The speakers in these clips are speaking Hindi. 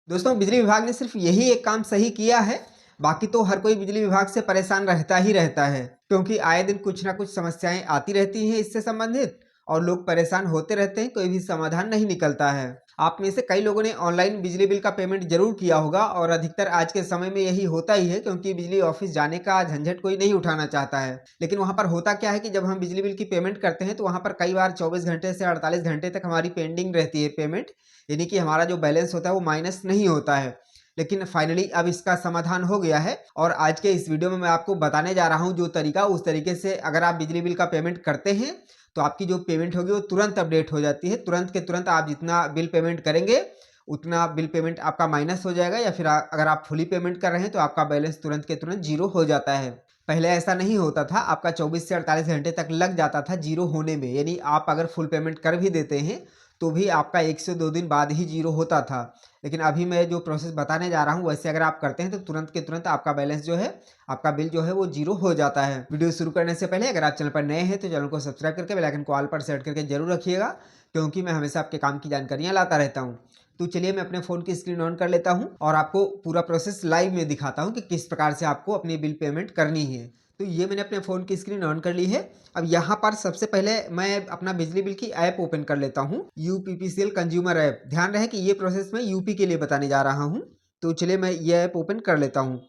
दोस्तों बिजली विभाग ने सिर्फ यही एक काम सही किया है। बाकी तो हर कोई बिजली विभाग से परेशान रहता ही रहता है, क्योंकि आए दिन कुछ ना कुछ समस्याएं आती रहती हैं इससे संबंधित और लोग परेशान होते रहते हैं, कोई भी समाधान नहीं निकलता है। आप में से कई लोगों ने ऑनलाइन बिजली बिल का पेमेंट जरूर किया होगा और अधिकतर आज के समय में यही होता ही है, क्योंकि बिजली ऑफिस जाने का झंझट कोई नहीं उठाना चाहता है। लेकिन वहां पर होता क्या है कि जब हम बिजली बिल की पेमेंट करते हैं तो वहां पर कई बार 24 घंटे से 48 घंटे तक हमारी पेंडिंग रहती है पेमेंट, यानी कि हमारा जो बैलेंस होता है वो माइनस नहीं होता है। लेकिन फाइनली अब इसका समाधान हो गया है और आज के इस वीडियो में मैं आपको बताने जा रहा हूं जो तरीका, उस तरीके से अगर आप बिजली बिल का पेमेंट करते हैं तो आपकी जो पेमेंट होगी वो तुरंत अपडेट हो जाती है। तुरंत के तुरंत आप जितना बिल पेमेंट करेंगे उतना बिल पेमेंट आपका माइनस हो जाएगा, या फिर अगर आप फुली पेमेंट कर रहे हैं तो आपका बैलेंस तुरंत के तुरंत जीरो हो जाता है। पहले ऐसा नहीं होता था, आपका 24 से 48 घंटे तक लग जाता था जीरो होने में, यानी आप अगर फुल पेमेंट कर भी देते हैं तो भी आपका 1 से 2 दिन बाद ही जीरो होता था। लेकिन अभी मैं जो प्रोसेस बताने जा रहा हूँ वैसे अगर आप करते हैं तो तुरंत के तुरंत आपका बैलेंस जो है, आपका बिल जो है वो जीरो हो जाता है। वीडियो शुरू करने से पहले अगर आप चैनल पर नए हैं तो चैनल को सब्सक्राइब करके बेल आइकन को ऑल पर सेट करके जरूर रखिएगा, क्योंकि मैं हमेशा आपके काम की जानकारियां लाता रहता हूँ। तो चलिए मैं अपने फ़ोन की स्क्रीन ऑन कर लेता हूँ और आपको पूरा प्रोसेस लाइव में दिखाता हूँ कि किस प्रकार से आपको अपनी बिल पेमेंट करनी है। तो ये मैंने अपने फ़ोन की स्क्रीन ऑन कर ली है। अब यहाँ पर सबसे पहले मैं अपना बिजली बिल की ऐप ओपन कर लेता हूँ, यूपीपीसीएल कंज्यूमर ऐप। ध्यान रहे कि ये प्रोसेस मैं यूपी के लिए बताने जा रहा हूँ। तो चलिए मैं ये ऐप ओपन कर लेता हूँ।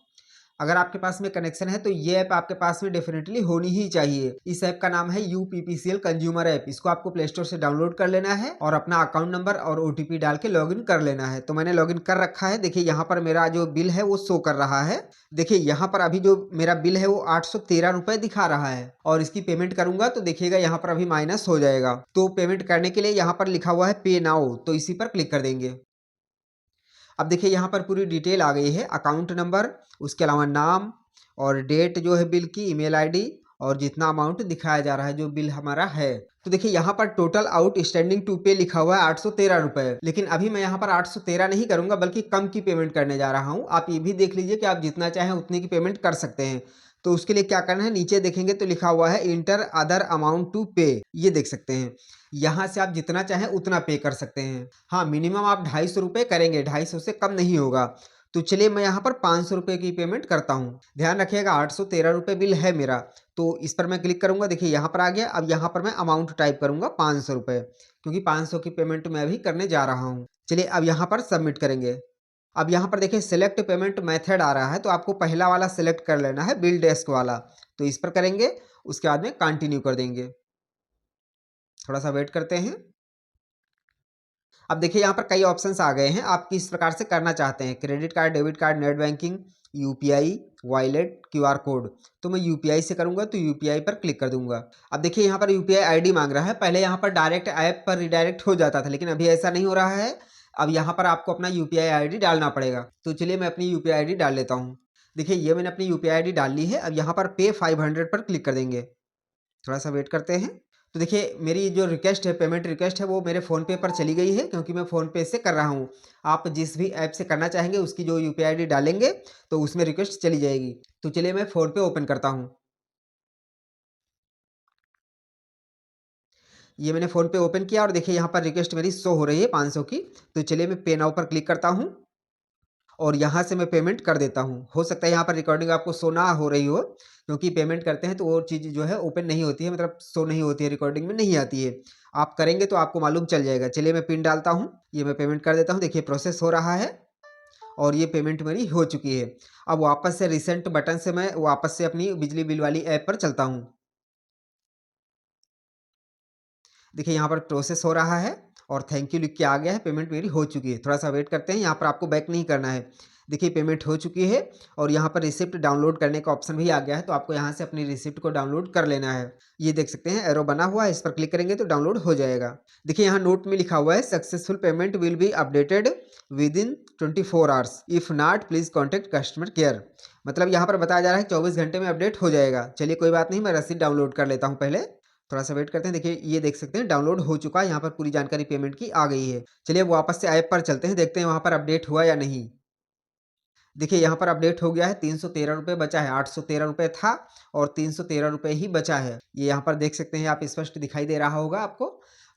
अगर आपके पास में कनेक्शन है तो ये ऐप आपके पास में डेफिनेटली होनी ही चाहिए। इस ऐप का नाम है यूपीपीसीएल कंज्यूमर ऐप। इसको आपको प्ले स्टोर से डाउनलोड कर लेना है और अपना अकाउंट नंबर और ओटीपी डाल के लॉगिन कर लेना है। तो मैंने लॉगिन कर रखा है। देखिए यहाँ पर मेरा जो बिल है वो शो कर रहा है। देखिए यहाँ पर अभी जो मेरा बिल है वो 813 रुपए दिखा रहा है और इसकी पेमेंट करूंगा तो देखिएगा यहाँ पर अभी माइनस हो जाएगा। तो पेमेंट करने के लिए यहाँ पर लिखा हुआ है पे नाउ, तो इसी पर क्लिक कर देंगे। अब देखिए यहाँ पर पूरी डिटेल आ गई है, अकाउंट नंबर, उसके अलावा नाम और डेट जो है बिल की, ईमेल आईडी और जितना अमाउंट दिखाया जा रहा है जो बिल हमारा है। तो देखिए यहाँ पर टोटल आउट स्टैंडिंग टू पे लिखा हुआ है 813 रुपए। लेकिन अभी मैं यहाँ पर 813 नहीं करूंगा बल्कि कम की पेमेंट करने जा रहा हूँ। आप ये भी देख लीजिए कि आप जितना चाहें उतनी की पेमेंट कर सकते हैं। तो उसके लिए क्या करना है, नीचे देखेंगे तो लिखा हुआ है इंटर अदर अमाउंट टू पे, ये देख सकते हैं। यहाँ से आप जितना चाहें उतना पे कर सकते हैं। हाँ, मिनिमम आप 250 रुपये करेंगे, 250 से कम नहीं होगा। तो चलिए मैं यहाँ पर 500 रुपये की पेमेंट करता हूँ। ध्यान रखिएगा 813 रुपये बिल है मेरा, तो इस पर मैं क्लिक करूंगा। देखिए यहाँ पर आ गया। अब यहाँ पर मैं अमाउंट टाइप करूंगा 500 रुपये, क्योंकि 500 की पेमेंट मैं अभी करने जा रहा हूँ। चलिए अब यहाँ पर सबमिट करेंगे। अब यहाँ पर देखिए सिलेक्ट पेमेंट मेथड आ रहा है, तो आपको पहला वाला सिलेक्ट कर लेना है, बिल डेस्क वाला। तो इस पर करेंगे, उसके बाद में कंटिन्यू कर देंगे। थोड़ा सा वेट करते हैं। अब देखिए यहाँ पर कई ऑप्शंस आ गए हैं, आप किस प्रकार से करना चाहते हैं, credit card, debit card, net banking, UPI, wallet, QR code. तो मैं यूपीआई से करूंगा तो यूपीआई पर क्लिक कर दूंगा। अब देखिए यहाँ पर यूपीआई आईडी मांग रहा है। पहले यहाँ पर डायरेक्ट ऐप पर रिडायरेक्ट हो जाता था, लेकिन अभी ऐसा नहीं हो रहा है। अब यहाँ पर आपको अपना यूपीआई आईडी डालना पड़ेगा। तो चलिए मैं अपनी यूपीआई आईडी डाल लेता हूँ। देखिए ये मैंने अपनी यूपीआई आईडी डाल ली है। अब यहाँ पर पे 500 पर क्लिक कर देंगे। थोड़ा सा वेट करते हैं। तो देखिए मेरी जो रिक्वेस्ट है, पेमेंट रिक्वेस्ट है, वो मेरे फ़ोनपे पर चली गई है, क्योंकि मैं फ़ोनपे से कर रहा हूँ। आप जिस भी ऐप से करना चाहेंगे उसकी जो यूपीआई आईडी डालेंगे तो उसमें रिक्वेस्ट चली जाएगी। तो चलिए मैं फ़ोनपे ओपन करता हूँ। ये मैंने फ़ोनपे ओपन किया और देखिए यहाँ पर रिक्वेस्ट मेरी शो हो रही है 500 की। तो चलिए मैं पे नाउ पर क्लिक करता हूँ और यहाँ से मैं पेमेंट कर देता हूँ। हो सकता है यहाँ पर रिकॉर्डिंग आपको शो ना हो रही हो, क्योंकि पेमेंट करते हैं तो वो चीज़ जो है ओपन नहीं होती है, मतलब शो नहीं होती है, रिकॉर्डिंग में नहीं आती है। आप करेंगे तो आपको मालूम चल जाएगा। चलिए मैं पिन डालता हूँ, ये मैं पेमेंट कर देता हूँ। देखिए प्रोसेस हो रहा है और ये पेमेंट मेरी हो चुकी है। अब वापस से रिसेंट बटन से मैं वापस से अपनी बिजली बिल वाली ऐप पर चलता हूँ। देखिए यहाँ पर प्रोसेस हो रहा है और थैंक यू लिख के आ गया है, पेमेंट मेरी हो चुकी है। थोड़ा सा वेट करते हैं, यहाँ पर आपको बैक नहीं करना है। देखिए पेमेंट हो चुकी है और यहाँ पर रिसिप्ट डाउनलोड करने का ऑप्शन भी आ गया है, तो आपको यहाँ से अपनी रिसिप्ट को डाउनलोड कर लेना है। ये देख सकते हैं एरो बना हुआ है, इस पर क्लिक करेंगे तो डाउनलोड हो जाएगा। देखिए यहाँ नोट में लिखा हुआ है successful payment will be updated with in 24 hours, if not please contact customer care. मतलब यहाँ पर बताया जा रहा है 24 घंटे में अपडेट हो जाएगा। चलिए कोई बात नहीं, मैं रसीद डाउनलोड कर लेता हूँ पहले। थोड़ा सा वेट करते हैं। देखिए ये देख सकते हैं डाउनलोड हो चुका है, यहाँ पर पूरी जानकारी पेमेंट की आ गई है। चलिए अब वापस से ऐप पर चलते हैं, देखते हैं वहाँ पर अपडेट हुआ या नहीं। देखिए यहाँ पर अपडेट हो गया है, 313 रुपये बचा है। 813 रुपये था और 313 रुपये ही बचा है। ये यहाँ पर देख सकते हैं आप, स्पष्ट दिखाई दे रहा होगा आपको।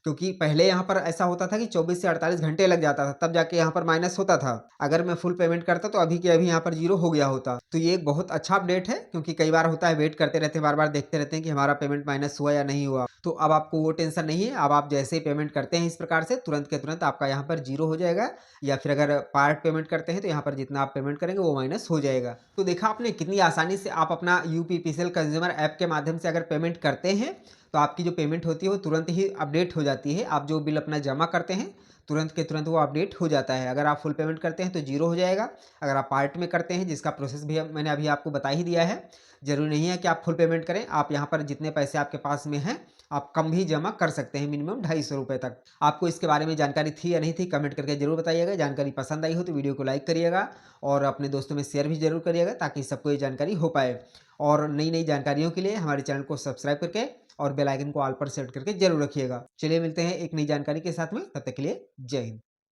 क्योंकि पहले यहाँ पर ऐसा होता था कि 24 से 48 घंटे लग जाता था, तब जाके यहाँ पर माइनस होता था। अगर मैं फुल पेमेंट करता तो अभी के अभी यहाँ पर जीरो हो गया होता। तो ये एक बहुत अच्छा अपडेट है, क्योंकि कई बार होता है वेट करते रहते हैं, बार-बार देखते रहते हैं कि हमारा पेमेंट माइनस हुआ या नहीं हुआ। तो अब आपको वो टेंशन नहीं है, अब आप जैसे ही पेमेंट करते हैं इस प्रकार से तुरंत के तुरंत आपका यहाँ पर जीरो हो जाएगा, या फिर अगर पार्ट पेमेंट करते हैं तो यहाँ पर जितना आप पेमेंट करेंगे वो माइनस हो जाएगा। तो देखा आपने कितनी आसानी से आप अपना यूपीपीसीएल कंज्यूमर ऐप के माध्यम से अगर पेमेंट करते हैं तो आपकी जो पेमेंट होती है वो तुरंत ही अपडेट हो जाती है। आप जो बिल अपना जमा करते हैं तुरंत के तुरंत वो अपडेट हो जाता है। अगर आप फुल पेमेंट करते हैं तो जीरो हो जाएगा, अगर आप पार्ट में करते हैं जिसका प्रोसेस भी मैंने अभी आपको बता ही दिया है। ज़रूरी नहीं है कि आप फुल पेमेंट करें, आप यहाँ पर जितने पैसे आपके पास में हैं आप कम भी जमा कर सकते हैं, मिनिमम 250 रुपये तक। आपको इसके बारे में जानकारी थी या नहीं थी कमेंट करके ज़रूर बताइएगा। जानकारी पसंद आई हो तो वीडियो को लाइक करिएगा और अपने दोस्तों में शेयर भी ज़रूर करिएगा, ताकि सबको ये जानकारी हो पाए। और नई नई जानकारियों के लिए हमारे चैनल को सब्सक्राइब करके और बेल आइकन को ऑल पर सेट करके जरूर रखिएगा। चलिए मिलते हैं एक नई जानकारी के साथ में, तब तक के लिए जय हिंद।